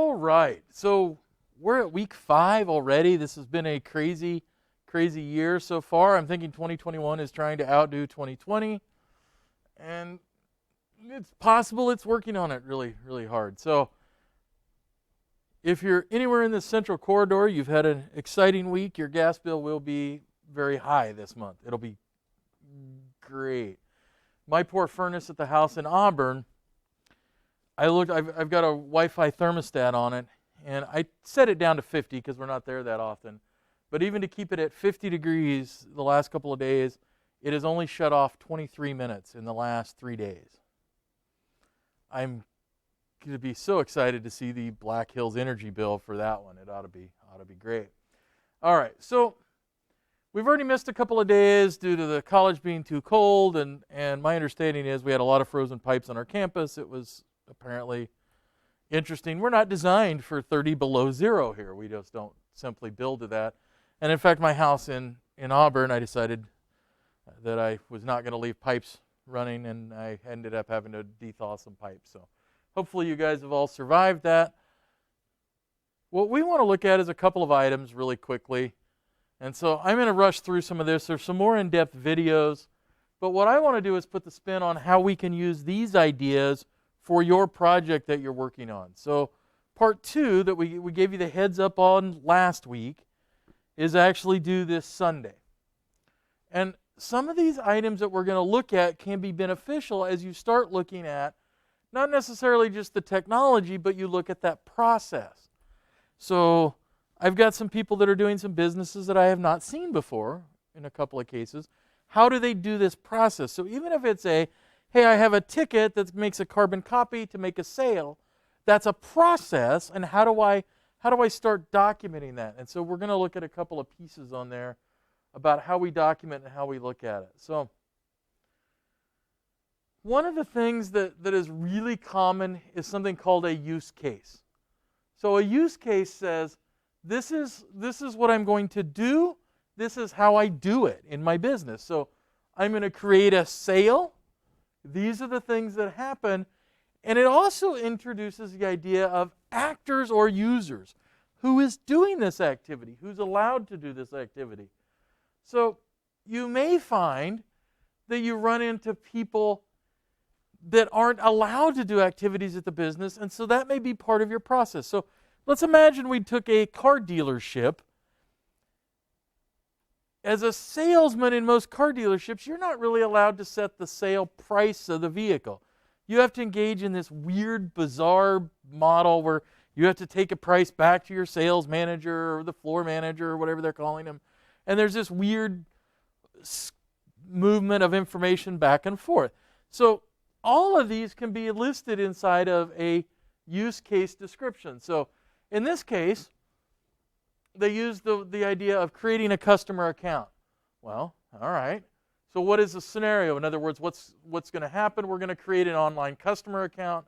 All right, so we're at week 5 already. This has been a crazy year so far. I'm thinking 2021 is trying to outdo 2020, and it's possible it's working on it really hard. So if you're anywhere in the central corridor, you've had an exciting week. Your gas bill will be very high this month. It'll be great. My poor furnace at the house in Auburn, I've got a Wi-Fi thermostat on it, and I set it down to 50 because we're not there that often. But even to keep it at 50 degrees the last couple of days, it has only shut off 23 minutes in the last 3 days. I'm going to be so excited to see the Black Hills energy bill for that one. It ought to be great. All right, so we've already missed a couple of days due to the college being too cold, and my understanding is we had a lot of frozen pipes on our campus. It was apparently interesting. We're not designed for 30 below zero here. We just don't simply build to that. And in fact, my house in Auburn, I decided that I was not going to leave pipes running, and I ended up having to dethaw some pipes. So hopefully you guys have all survived that. What we want to look at is a couple of items really quickly. And so I'm going to rush through some of this. There's some more in-depth videos. But what I want to do is put the spin on how we can use these ideas for your project that you're working on. So part 2 that we gave you the heads up on last week is actually due this Sunday. And some of these items that we're going to look at can be beneficial as you start looking at not necessarily just the technology, but you look at that process. So I've got some people that are doing some businesses that I have not seen before in a couple of cases. How do they do this process? So even if it's hey, I have a ticket that makes a carbon copy to make a sale, that's a process, and how do I start documenting that? And so we're going to look at a couple of pieces on there about how we document and how we look at it. So one of the things that is really common is something called a use case. So a use case says, this is what I'm going to do. This is how I do it in my business. So I'm going to create a sale. These are the things that happen. And it also introduces the idea of actors or users. Who is doing this activity? Who's allowed to do this activity? So you may find that you run into people that aren't allowed to do activities at the business, and so that may be part of your process. So let's imagine we took a car dealership. As a salesman in most car dealerships, you're not really allowed to set the sale price of the vehicle. You have to engage in this weird, bizarre model where you have to take a price back to your sales manager or the floor manager or whatever they're calling them. And there's this weird movement of information back and forth. So all of these can be listed inside of a use case description. So in this case, they use the idea of creating a customer account. Well, all right. So what is the scenario? In other words, what's going to happen? We're going to create an online customer account.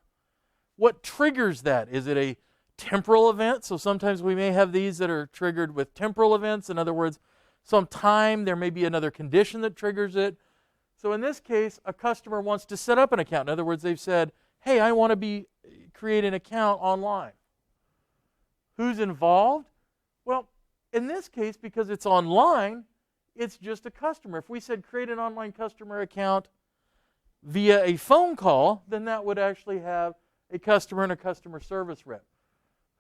What triggers that? Is it a temporal event? So sometimes we may have these that are triggered with temporal events. In other words, sometime there may be another condition that triggers it. So in this case, a customer wants to set up an account. In other words, they've said, hey, I want to create an account online. Who's involved? Well, in this case, because it's online, it's just a customer. If we said create an online customer account via a phone call, then that would actually have a customer and a customer service rep.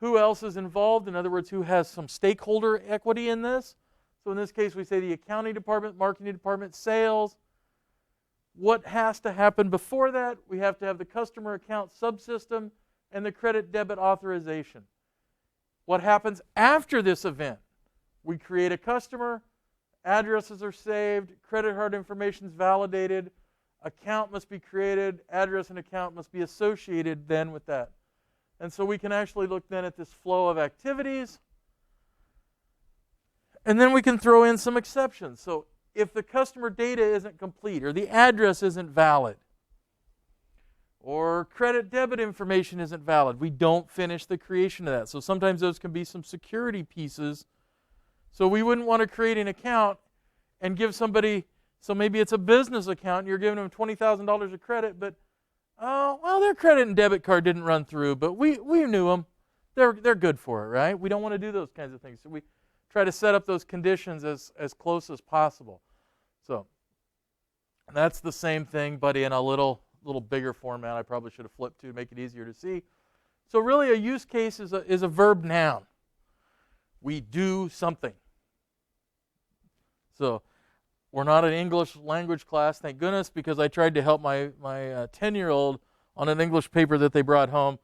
Who else is involved? In other words, who has some stakeholder equity in this? So in this case, we say the accounting department, marketing department, sales. What has to happen before that? We have to have the customer account subsystem and the credit debit authorization. What happens after this event? We create a customer, addresses are saved, credit card information is validated, account must be created, address and account must be associated then with that. And so we can actually look then at this flow of activities. And then we can throw in some exceptions. So if the customer data isn't complete or the address isn't valid or credit debit information isn't valid, we don't finish the creation of that. So sometimes those can be some security pieces. So we wouldn't want to create an account and give somebody, so maybe it's a business account and you're giving them $20,000 of credit, but their credit and debit card didn't run through, but we knew them. they're good for it, right? We don't want to do those kinds of things. So we try to set up those conditions as close as possible. So that's the same thing, but in a little bigger format. I probably should have flipped to make it easier to see. So really a use case is a verb noun. We do something. So we're not an English language class, thank goodness, because I tried to help my 10-year-old on an English paper that they brought home.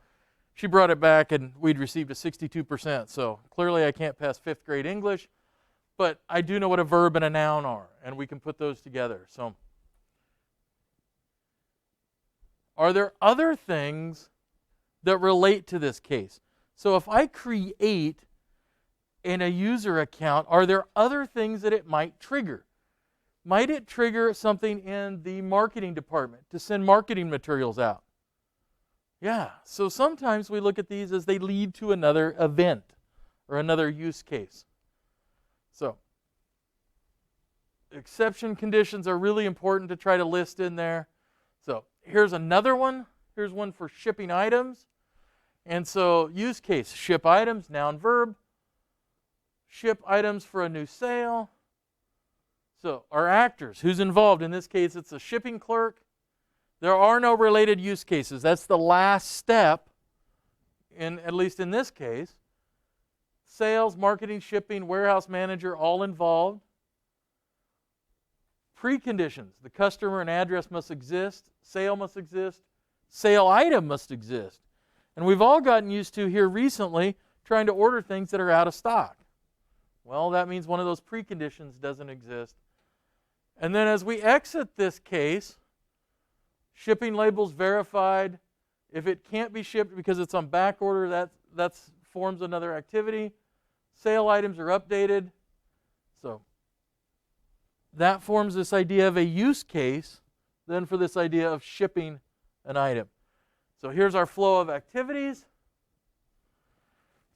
She brought it back and we'd received a 62%. So clearly I can't pass 5th grade English, but I do know what a verb and a noun are, and we can put those together. So are there other things that relate to this case? So if I create in a user account, are there other things that it might trigger? Might it trigger something in the marketing department to send marketing materials out? Yeah, so sometimes we look at these as they lead to another event or another use case. So exception conditions are really important to try to list in there. So here's another one. Here's one for shipping items. And so use case, ship items, noun, verb. Ship items for a new sale. So our actors, who's involved? In this case, it's a shipping clerk. There are no related use cases. That's the last step, at least in this case. Sales, marketing, shipping, warehouse manager, all involved. Preconditions. The customer and address must exist. Sale must exist. Sale item must exist. And we've all gotten used to here recently trying to order things that are out of stock. Well, that means one of those preconditions doesn't exist. And then as we exit this case, shipping labels verified. If it can't be shipped because it's on back order, that forms another activity. Sale items are updated. So that forms this idea of a use case then for this idea of shipping an item. So here's our flow of activities.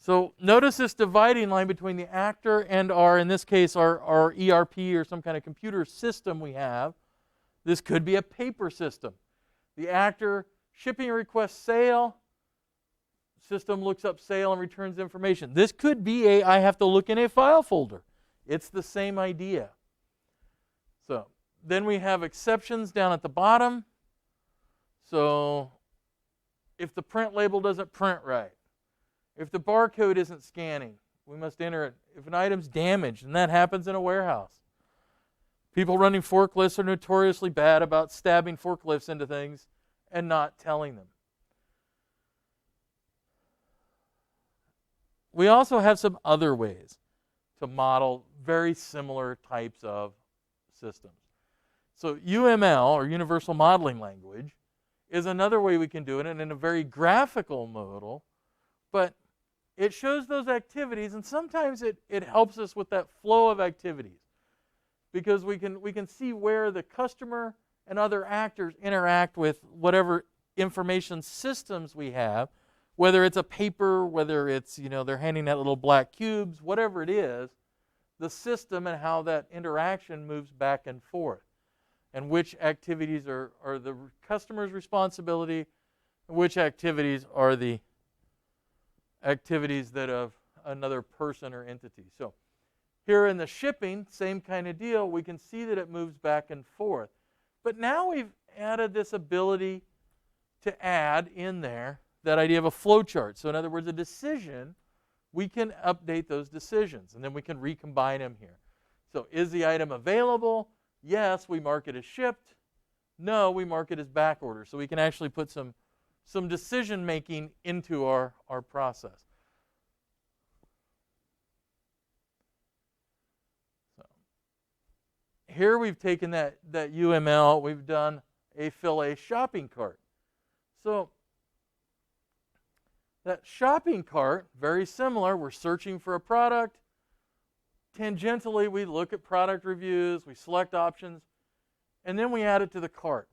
So notice this dividing line between the actor and in this case, our ERP or some kind of computer system we have. This could be a paper system. The actor, shipping request sale, system looks up sale and returns information. This could be I have to look in a file folder. It's the same idea. So then we have exceptions down at the bottom. So if the print label doesn't print right, if the barcode isn't scanning, we must enter it. If an item's damaged, and that happens in a warehouse. People running forklifts are notoriously bad about stabbing forklifts into things and not telling them. We also have some other ways to model very similar types of systems. So UML, or Universal Modeling Language, is another way we can do it, and in a very graphical model, but it shows those activities, and sometimes it helps us with that flow of activities because we can see where the customer and other actors interact with whatever information systems we have, whether it's a paper, whether it's, they're handing out little black cubes, whatever it is, the system and how that interaction moves back and forth, and which activities are the customer's responsibility, and which activities are the activities that of another person or entity. So here in the shipping, same kind of deal, we can see that it moves back and forth. But now we've added this ability to add in there that idea of a flow chart. So in other words, a decision, we can update those decisions, and then we can recombine them here. So is the item available? Yes, we mark it as shipped. No, we mark it as back order. So we can actually put some decision making into our process. So here we've taken that UML, we've done fill a shopping cart. So that shopping cart, very similar, we're searching for a product. Tangentially, we look at product reviews, we select options, and then we add it to the cart.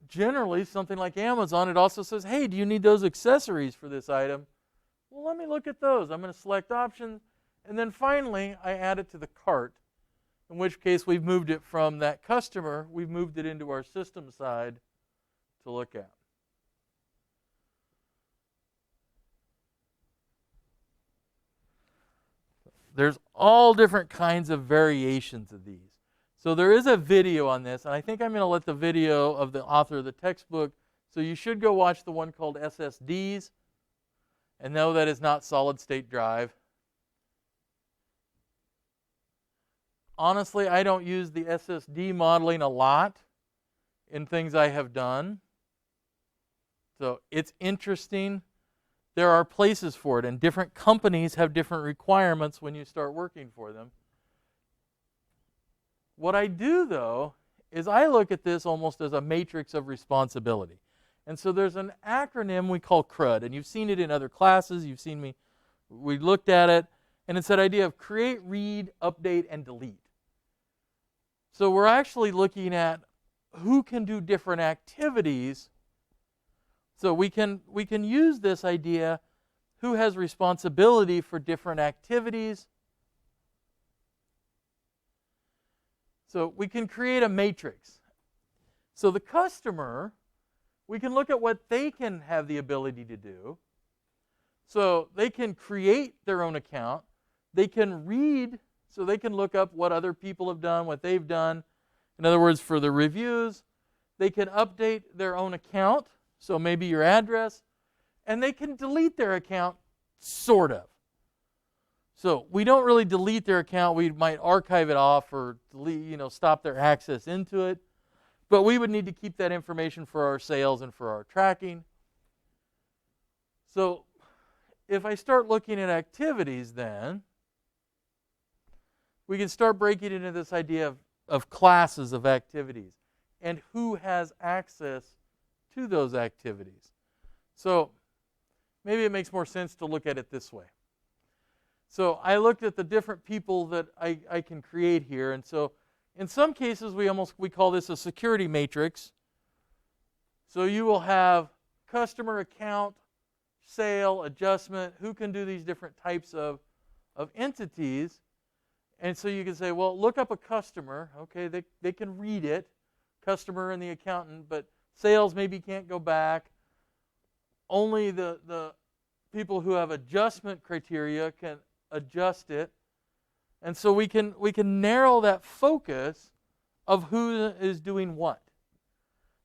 Generally, something like Amazon, it also says, hey, do you need those accessories for this item? Well, let me look at those. I'm going to select options, and then finally, I add it to the cart, in which case we've moved it from that customer, we've moved it into our system side to look at. there's all different kinds of variations of these. So there is a video on this, and I think I'm going to let the video of the author of the textbook, so you should go watch the one called SSDs, and know that is not solid state drive. Honestly, I don't use the SSD modeling a lot in things I have done. So it's interesting. There are places for it, and different companies have different requirements when you start working for them. What I do, though, is I look at this almost as a matrix of responsibility. And so there's an acronym we call CRUD, and you've seen it in other classes. You've seen me, we looked at it, and it's that idea of create, read, update, and delete. So we're actually looking at who can do different activities. So we can use this idea, who has responsibility for different activities. So we can create a matrix. So the customer, we can look at what they can have the ability to do. So they can create their own account. They can read, so they can look up what other people have done, what they've done. In other words, for the reviews, they can update their own account, so maybe your address, and they can delete their account, sort of. So we don't really delete their account. We might archive it off or delete, stop their access into it. But we would need to keep that information for our sales and for our tracking. So if I start looking at activities then, we can start breaking into this idea of classes of activities and who has access to those activities. So maybe it makes more sense to look at it this way. So I looked at the different people that I can create here, and so in some cases we call this a security matrix. So you will have customer account, sale, adjustment, who can do these different types of entities. And so you can say, well, look up a customer. Okay, they can read it, customer and the accountant, but sales maybe can't go back. Only the people who have adjustment criteria can adjust it. And so we can narrow that focus of who is doing what.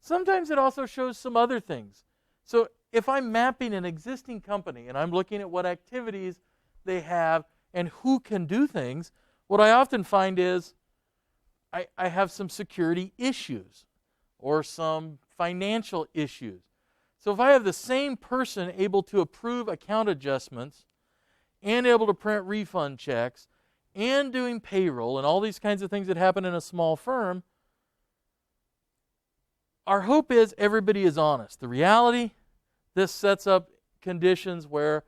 Sometimes it also shows some other things. So if I'm mapping an existing company and I'm looking at what activities they have and who can do things, what I often find is I have some security issues or some financial issues. So if I have the same person able to approve account adjustments and able to print refund checks and doing payroll and all these kinds of things that happen in a small firm, our hope is everybody is honest. The reality, this sets up conditions where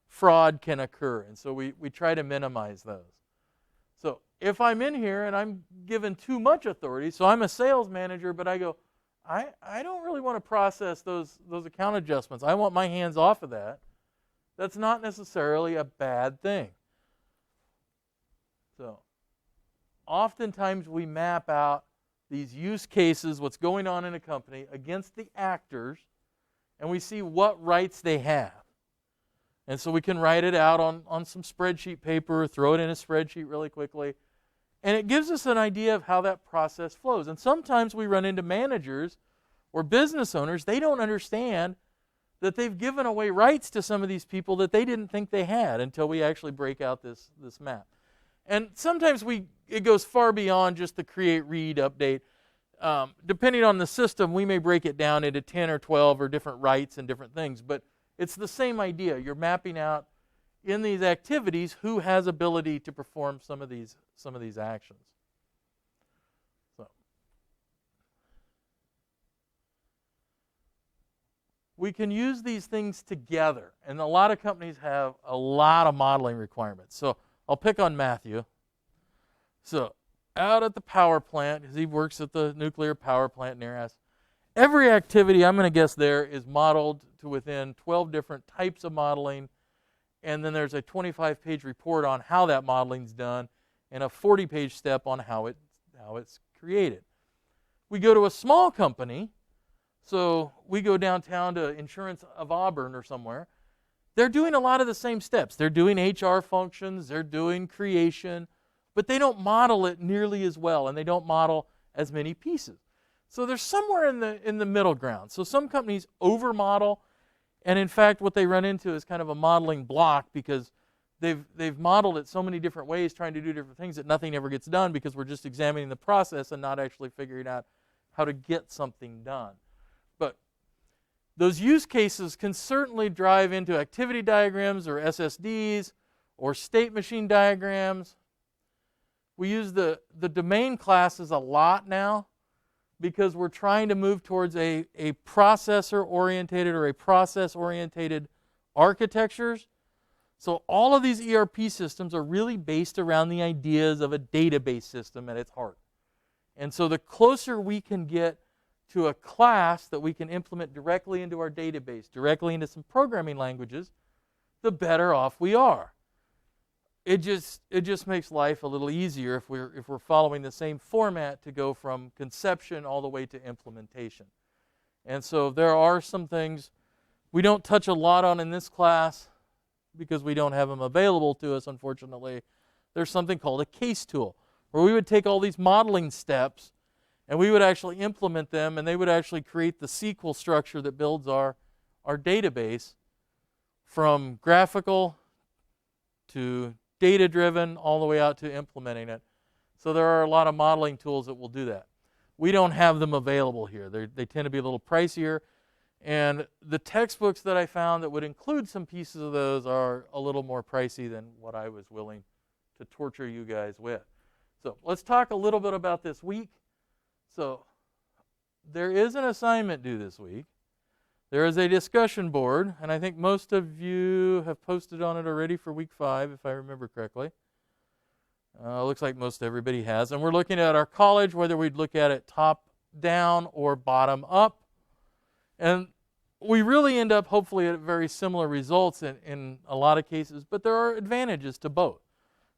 fraud can occur, and so we try to minimize those. So if I'm in here and I'm given too much authority, so I'm a sales manager, but I go, I don't really want to process those account adjustments. I want my hands off of that. That's not necessarily a bad thing. So oftentimes we map out these use cases, what's going on in a company, against the actors, and we see what rights they have. And so we can write it out on some spreadsheet paper, throw it in a spreadsheet really quickly, and it gives us an idea of how that process flows. And sometimes we run into managers or business owners, they don't understand that they've given away rights to some of these people that they didn't think they had until we actually break out this map. And sometimes it goes far beyond just the create, read, update. Depending on the system, we may break it down into 10 or 12 or different rights and different things, but it's the same idea. You're mapping out in these activities who has ability to perform some of these actions. So we can use these things together, and a lot of companies have a lot of modeling requirements. So I'll pick on Matthew. So out at the power plant, because he works at the nuclear power plant near us, every activity, I'm going to guess there, is modeled to within 12 different types of modeling, and then there's a 25-page report on how that modeling's done, and a 40-page step on how it's created. We go to a small company, so we go downtown to Insurance of Auburn or somewhere, they're doing a lot of the same steps. They're doing HR functions, they're doing creation, but they don't model it nearly as well, and they don't model as many pieces. So they're somewhere in the middle ground. So some companies over-model, and in fact what they run into is kind of a modeling block because they've modeled it so many different ways, trying to do different things, that nothing ever gets done because we're just examining the process and not actually figuring out how to get something done. But those use cases can certainly drive into activity diagrams or SSDs or state machine diagrams. We use the domain classes a lot now because we're trying to move towards a processor-orientated or a process-orientated architectures. So all of these ERP systems are really based around the ideas of a database system at its heart. And so the closer we can get to a class that we can implement directly into our database, directly into some programming languages, the better off we are. It just makes life a little easier if we're following the same format to go from conception all the way to implementation. And so there are some things we don't touch a lot on in this class because we don't have them available to us, unfortunately. There's something called a case tool, where we would take all these modeling steps and we would actually implement them, and they would actually create the SQL structure that builds our database from graphical to data-driven all the way out to implementing it. So there are a lot of modeling tools that will do that. We don't have them available here. They tend to be a little pricier, and the textbooks that I found that would include some pieces of those are a little more pricey than what I was willing to torture you guys with. So let's talk a little bit about this week. So there is an assignment due this week. There is a discussion board, and I think most of you have posted on it already for week 5, if I remember correctly. Looks like most everybody has. And we're looking at our college, whether we'd look at it top down or bottom up. And we really end up, hopefully, at very similar results in a lot of cases, but there are advantages to both.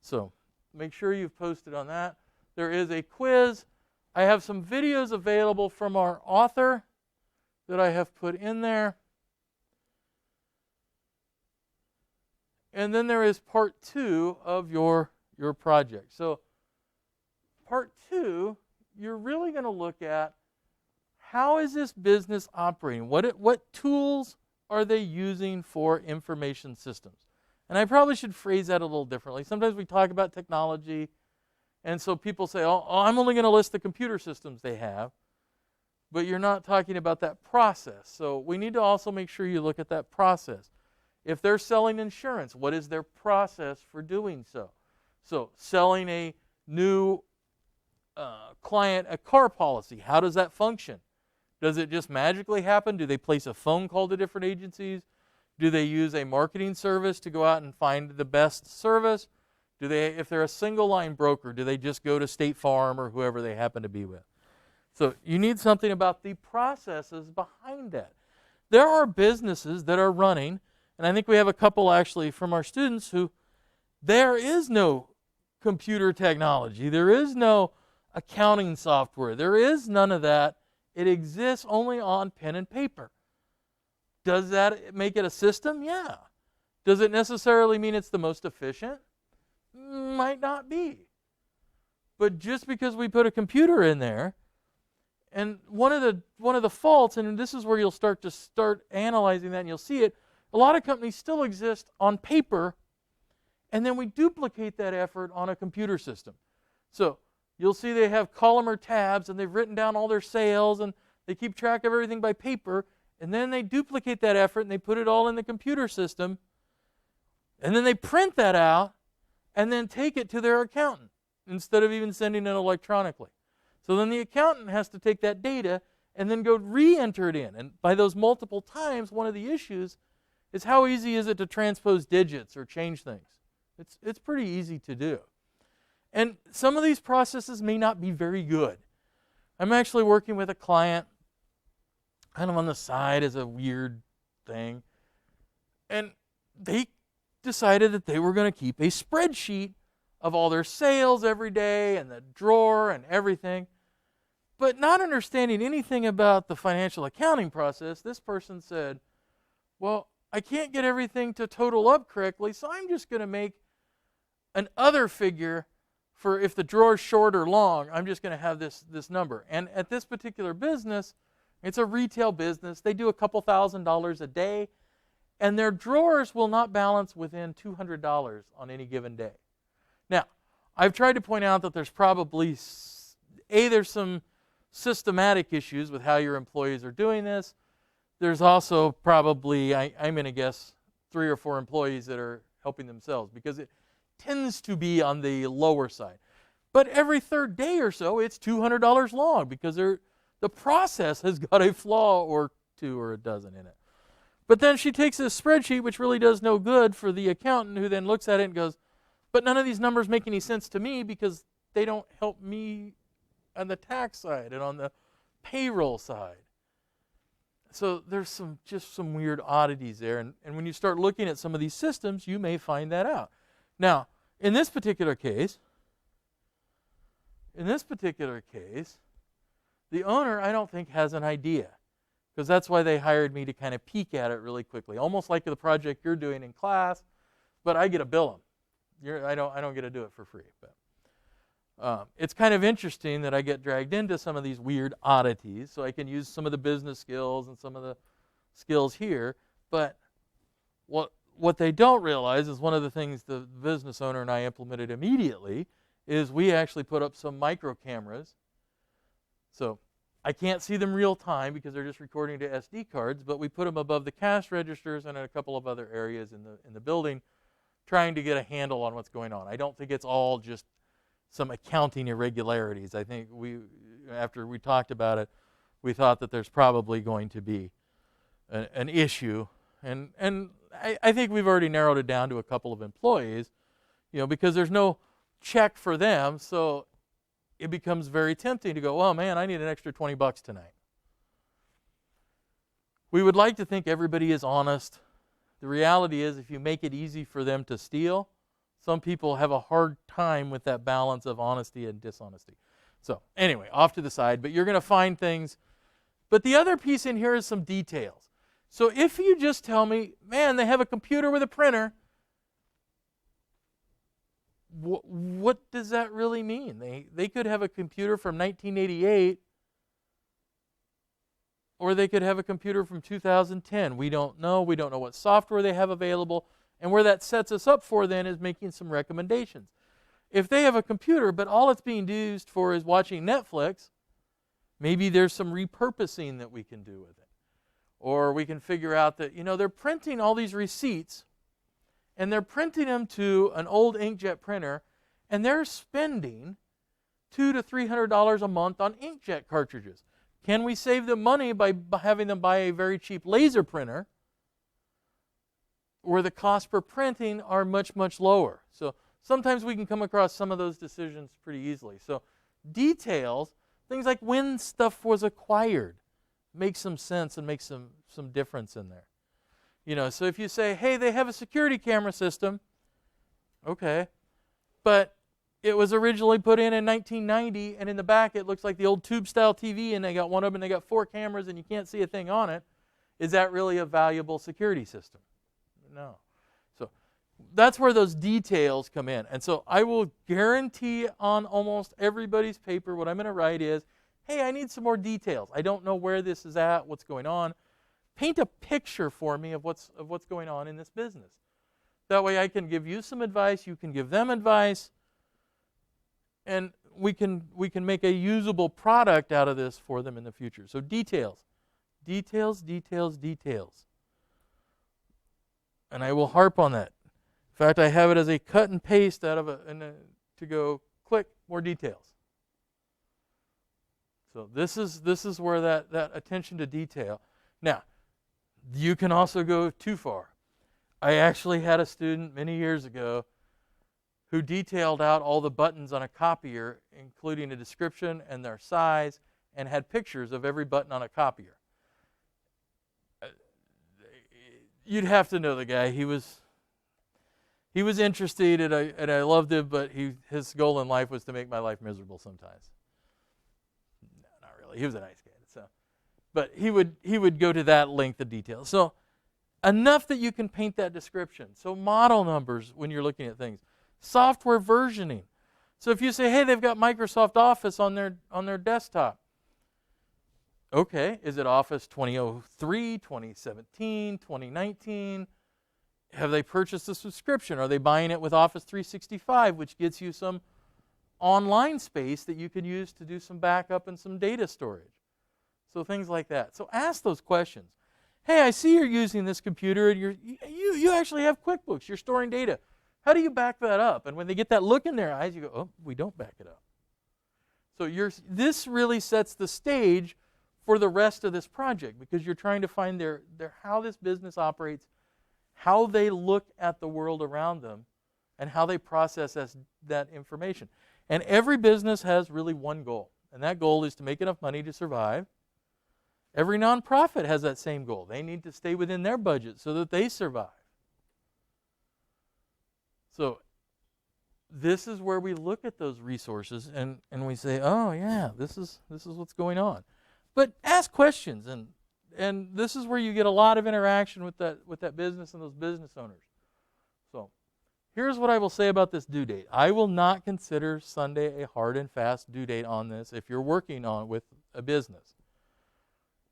So make sure you've posted on that. There is a quiz. I have some videos available from our author that I have put in there. And then there is part 2 of your project. So part 2, you're really going to look at how is this business operating? What tools are they using for information systems? And I probably should phrase that a little differently. Sometimes we talk about technology, and so people say, oh, I'm only going to list the computer systems they have, but you're not talking about that process. So we need to also make sure you look at that process. If they're selling insurance, what is their process for doing so? So selling a new client a car policy, how does that function? Does it just magically happen? Do they place a phone call to different agencies? Do they use a marketing service to go out and find the best service? Do they, if they're a single line broker, do they just go to State Farm or whoever they happen to be with? So you need something about the processes behind that. There are businesses that are running, and I think we have a couple actually from our students who there is no computer technology. There is no accounting software. There is none of that. It exists only on pen and paper. Does that make it a system? Yeah. Does it necessarily mean it's the most efficient? Might not be. But just because we put a computer in there, and one of the faults, and this is where you'll start analyzing that and you'll see it, a lot of companies still exist on paper, and then we duplicate that effort on a computer system. So you'll see they have column or tabs, and they've written down all their sales, and they keep track of everything by paper, and then they duplicate that effort, and they put it all in the computer system, and then they print that out, and then take it to their accountant instead of even sending it electronically. So then the accountant has to take that data and then go re-enter it in. And by those multiple times, one of the issues is how easy is it to transpose digits or change things? It's pretty easy to do. And some of these processes may not be very good. I'm actually working with a client kind of on the side as a weird thing. And they decided that they were going to keep a spreadsheet of all their sales every day and the drawer and everything. But not understanding anything about the financial accounting process, this person said, well, I can't get everything to total up correctly, so I'm just going to make an other figure for if the drawer's short or long, I'm just going to have this number. And at this particular business, it's a retail business. They do a couple $1,000s a day, and their drawers will not balance within $200 on any given day. Now, I've tried to point out that there's probably, there's some systematic issues with how your employees are doing this. There's also probably, I'm going to guess, 3 or 4 employees that are helping themselves, because it tends to be on the lower side. But every third day or so, it's $200 long, because the process has got a flaw or 2 or a dozen in it. But then she takes this spreadsheet, which really does no good for the accountant, who then looks at it and goes, but none of these numbers make any sense to me because they don't help me on the tax side and on the payroll side. So there's just some weird oddities there. And when you start looking at some of these systems, you may find that out. Now, in this particular case, the owner, I don't think, has an idea, because that's why they hired me to kind of peek at it really quickly, almost like the project you're doing in class, but I get to bill them. I don't get to do it for free. But it's kind of interesting that I get dragged into some of these weird oddities, so I can use some of the business skills and some of the skills here. But what they don't realize is one of the things the business owner and I implemented immediately is we actually put up some micro cameras. So I can't see them real time because they're just recording to SD cards, but we put them above the cash registers and in a couple of other areas in the building, trying to get a handle on what's going on. I don't think it's all just some accounting irregularities. I think after we talked about it, we thought that there's probably going to be an issue. And I think we've already narrowed it down to a couple of employees, because there's no check for them, so it becomes very tempting to go, oh man, I need an extra $20 tonight. We would like to think everybody is honest. The reality is, if you make it easy for them to steal, some people have a hard time with that balance of honesty and dishonesty. So anyway, off to the side, but you're going to find things. But the other piece in here is some details. So if you just tell me, man, they have a computer with a printer, what does that really mean? They could have a computer from 1988, or they could have a computer from 2010. We don't know. We don't know what software they have available. And where that sets us up for then is making some recommendations. If they have a computer, but all it's being used for is watching Netflix, maybe there's some repurposing that we can do with it. Or we can figure out that, they're printing all these receipts, and they're printing them to an old inkjet printer, and they're spending $200 to $300 a month on inkjet cartridges. Can we save them money by having them buy a very cheap laser printer, where the cost per printing are much, much lower? So sometimes we can come across some of those decisions pretty easily. So details, things like when stuff was acquired, make some sense and make some difference in there. So if you say, hey, they have a security camera system, okay, but it was originally put in 1990, and in the back it looks like the old tube-style TV, and they got one of them, and they got 4 cameras, and you can't see a thing on it. Is that really a valuable security system? No. So that's where those details come in. And so I will guarantee on almost everybody's paper what I'm going to write is, hey, I need some more details. I don't know where this is at, what's going on. Paint a picture for me of what's going on in this business. That way I can give you some advice, you can give them advice, and we can make a usable product out of this for them in the future. So details. Details, details, details. And I will harp on that. In fact, I have it as a cut and paste out of to go click more details. So this is where that attention to detail. Now, you can also go too far. I actually had a student many years ago who detailed out all the buttons on a copier, including a description and their size, and had pictures of every button on a copier. You'd have to know the guy. He was interested, and I loved him, but his goal in life was to make my life miserable sometimes. No, not really. He was a nice guy. But he would go to that length of detail. So enough that you can paint that description. So model numbers when you're looking at things. Software versioning. So if you say, hey, they've got Microsoft Office on their desktop. Okay, is it Office 2003, 2017, 2019? Have they purchased a subscription? Are they buying it with Office 365, which gets you some online space that you can use to do some backup and some data storage? So things like that. So ask those questions. Hey, I see you're using this computer and you actually have QuickBooks. You're storing data. How do you back that up? And when they get that look in their eyes, you go, oh, we don't back it up. So this really sets the stage for the rest of this project, because you're trying to find how this business operates, how they look at the world around them, and how they process that information. And every business has really one goal, and that goal is to make enough money to survive. Every nonprofit has that same goal. They need to stay within their budget so that they survive. So this is where we look at those resources and we say, oh yeah, this is what's going on. But ask questions, and this is where you get a lot of interaction with that business and those business owners. So here's what I will say about this due date. I will not consider Sunday a hard and fast due date on this if you're working on with a business.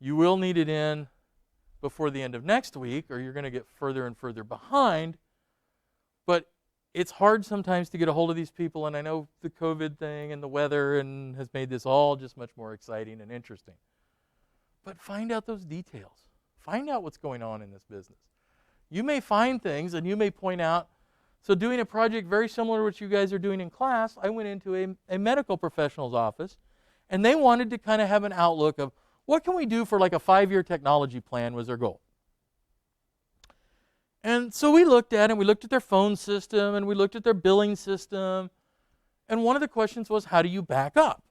You will need it in before the end of next week, or you're going to get further and further behind. But it's hard sometimes to get a hold of these people, and I know the COVID thing and the weather has made this all just much more exciting and interesting. But find out those details. Find out what's going on in this business. You may find things, and you may point out, so doing a project very similar to what you guys are doing in class, I went into a medical professional's office, and they wanted to kind of have an outlook of, what can we do for like a 5-year technology plan was their goal. And so we looked at it, and we looked at their phone system, and we looked at their billing system, and one of the questions was, how do you back up?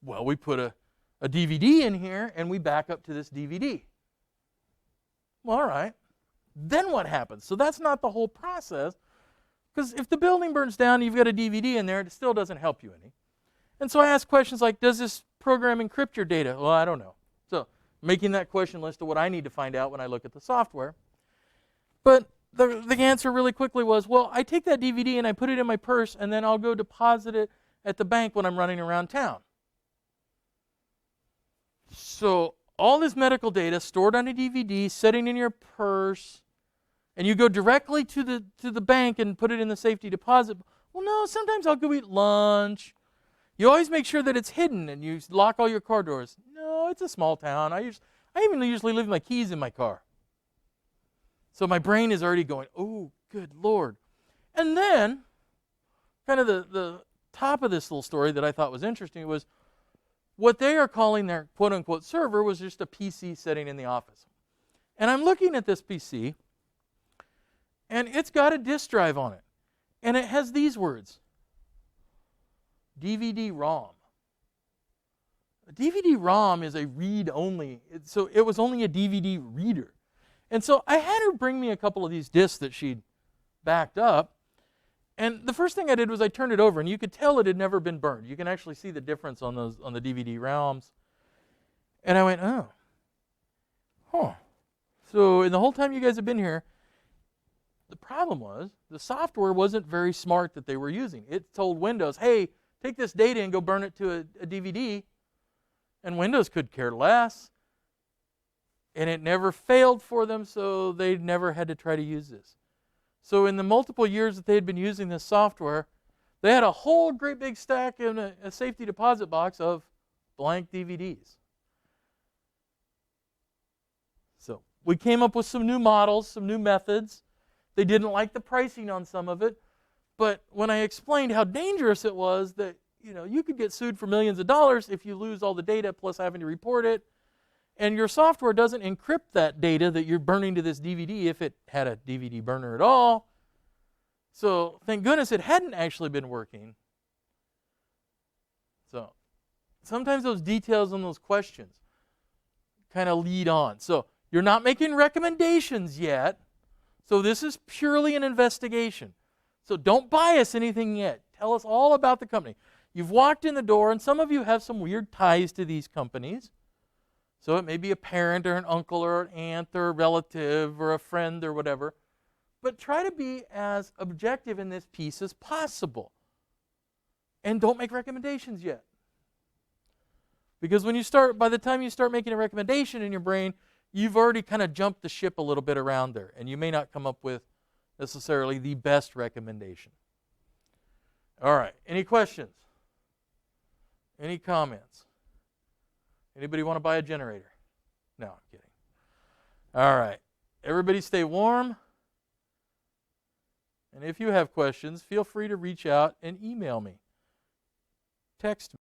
Well, we put a DVD in here, and we back up to this DVD. Well, all right. Then what happens? So that's not the whole process, because if the building burns down and you've got a DVD in there, it still doesn't help you any. And so I asked questions like, does this program encrypt your data? Well, I don't know. So making that question list of what I need to find out when I look at the software. But the answer really quickly was, well, I take that DVD and I put it in my purse, and then I'll go deposit it at the bank when I'm running around town. So all this medical data stored on a DVD, sitting in your purse, and you go directly to the bank and put it in the safety deposit. Well, no, sometimes I'll go eat lunch. You always make sure that it's hidden, and you lock all your car doors. No, it's a small town. I even usually leave my keys in my car. So my brain is already going, oh, good Lord. And then, kind of the top of this little story that I thought was interesting was, what they are calling their quote-unquote server was just a PC sitting in the office. And I'm looking at this PC, and it's got a disk drive on it. And it has these words, DVD-ROM. A DVD-ROM is a read-only, so it was only a DVD reader. And so I had her bring me a couple of these discs that she'd backed up. And the first thing I did was I turned it over, and you could tell it had never been burned. You can actually see the difference on the DVD-ROMs. And I went, oh, huh. So in the whole time you guys have been here, the problem was the software wasn't very smart that they were using. It told Windows, hey, take this data and go burn it to a DVD. And Windows could care less. And it never failed for them, so they never had to try to use this. So in the multiple years that they had been using this software, they had a whole great big stack in a safety deposit box of blank DVDs. So we came up with some new models, some new methods. They didn't like the pricing on some of it, but when I explained how dangerous it was, that you could get sued for millions of dollars if you lose all the data plus having to report it, and your software doesn't encrypt that data that you're burning to this DVD if it had a DVD burner at all. So thank goodness it hadn't actually been working. So sometimes those details and those questions kind of lead on. So you're not making recommendations yet. So this is purely an investigation. So don't bias anything yet. Tell us all about the company. You've walked in the door, and some of you have some weird ties to these companies. So it may be a parent or an uncle or an aunt or a relative or a friend or whatever. But try to be as objective in this piece as possible. And don't make recommendations yet. Because by the time you start making a recommendation in your brain, you've already kind of jumped the ship a little bit around there. And you may not come up with necessarily the best recommendation. All right. Any questions? Any comments? Anybody want to buy a generator? No, I'm kidding. All right. Everybody stay warm. And if you have questions, feel free to reach out and email me. Text me.